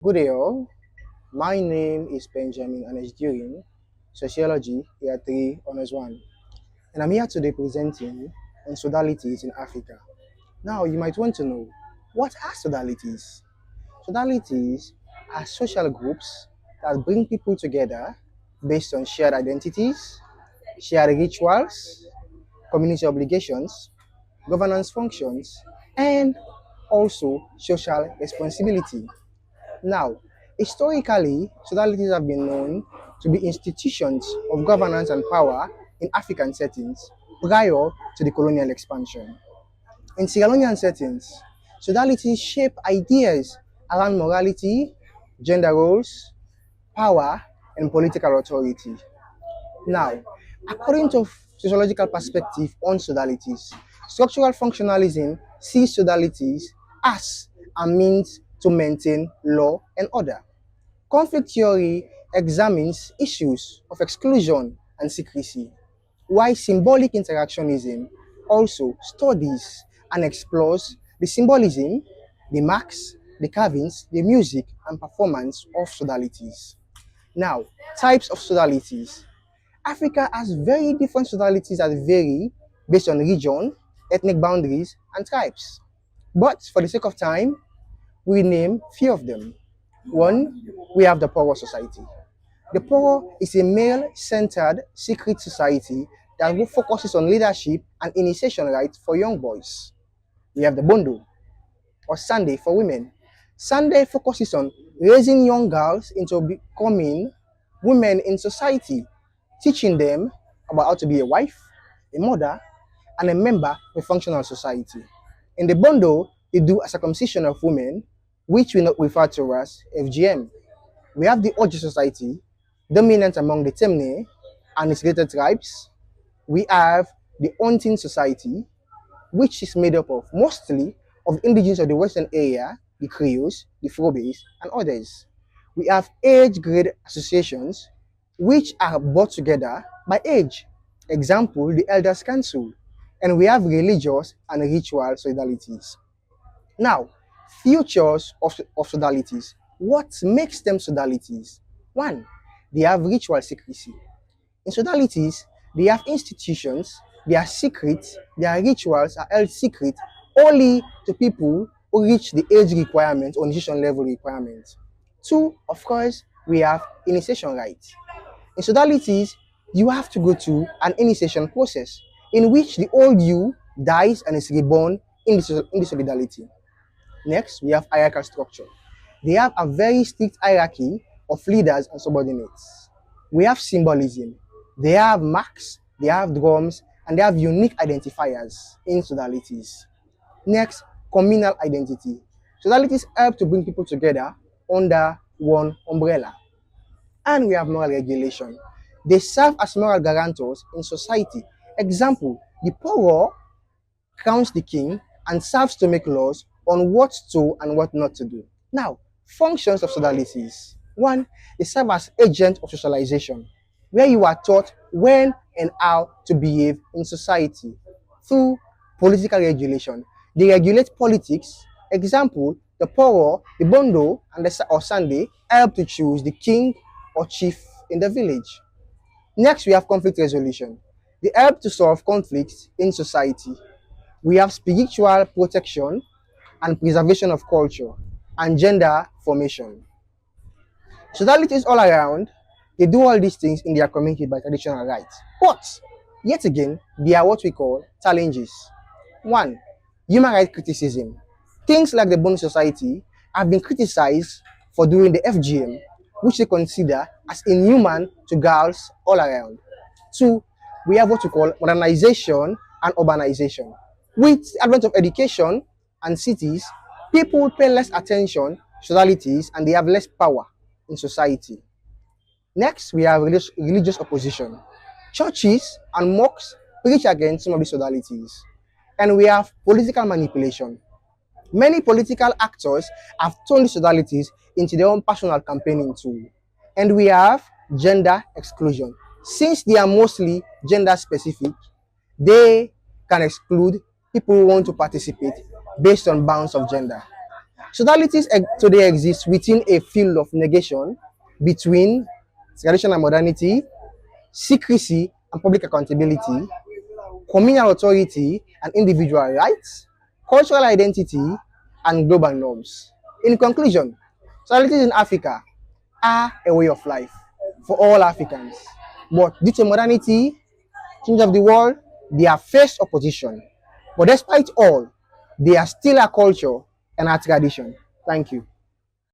Good day all. My name is Benjamin Anesdurin, Sociology, Year 3, Honors 1. And I'm here today presenting on sodalities in Africa. Now, you might want to know, what are sodalities? Sodalities are social groups that bring people together based on shared identities, shared rituals, community obligations, governance functions, and also social responsibility. Now, historically, sodalities have been known to be institutions of governance and power in African settings prior to the colonial expansion. In Sierra Leonean settings, sodalities shape ideas around morality, gender roles, power, and political authority. Now, according to sociological perspective on sodalities, structural functionalism sees sodalities as a means to maintain law and order. Conflict theory examines issues of exclusion and secrecy, while symbolic interactionism also studies and explores the symbolism, the marks, the carvings, the music, and performance of sodalities. Now, types of sodalities. Africa has very different sodalities that vary based on region, ethnic boundaries, and tribes. But for the sake of time, we name few of them. One, we have the Poro Society. The Poro is a male-centered secret society that focuses on leadership and initiation rites for young boys. We have the Bondo, or Sunday for women. Sunday focuses on raising young girls into becoming women in society, teaching them about how to be a wife, a mother, and a member of a functional society. In the Bondo, they do a circumcision of women, which we refer to as FGM. We have the Oji Society, dominant among the Temne and its related tribes. We have the Ontin Society, which is made up of mostly of indigenous of the western area, the Creoles, the Frobes, and others. We have age grade associations, which are brought together by age. Example, the Elders Council. And we have religious and ritual sodalities. Now, features of sodalities. What makes them sodalities? One, they have ritual secrecy. In sodalities, they have institutions, they are secret, their rituals are held secret only to people who reach the age requirement or initiation level requirement. Two, of course, we have initiation rites. In sodalities, you have to go through an initiation process in which the old you dies and is reborn in the solidarity. Next, we have hierarchical structure. They have a very strict hierarchy of leaders and subordinates. We have symbolism. They have marks, they have drums, and they have unique identifiers in sodalities. Next, communal identity. Sodalities help to bring people together under one umbrella. And we have moral regulation. They serve as moral guarantors in society. Example, the poor crowns the king and serves to make laws on what to and what not to do. Now, functions of sodalities. One, they serve as agent of socialization, where you are taught when and how to behave in society. Through political regulation, they regulate politics. Example, the poor, the bondo, and the or Sunday help to choose the king or chief in the village. Next, we have conflict resolution. They help to solve conflicts in society. We have spiritual protection and preservation of culture and gender formation. Sodalities all around, they do all these things in their community by traditional rights. But, yet again, there are what we call challenges. One, human rights criticism. Things like the Bond Society have been criticized for doing the FGM, which they consider as inhuman to girls all around. Two, we have what we call modernization and urbanization. With the advent of education and cities, people pay less attention to sodalities and they have less power in society. Next, we have religious opposition. Churches and mosques preach against some of these sodalities. And we have political manipulation. Many political actors have turned these sodalities into their own personal campaigning tool. And we have gender exclusion. Since they are mostly gender specific, they can exclude people who want to participate based on bounds of gender. Sodalities today exist within a field of negation between tradition and modernity, secrecy and public accountability, communal authority and individual rights, cultural identity, and global norms. In conclusion, sodalities in Africa are a way of life for all Africans. But due to modernity, change of the world, they have faced opposition. But despite all, they are still a culture and a tradition. Thank you.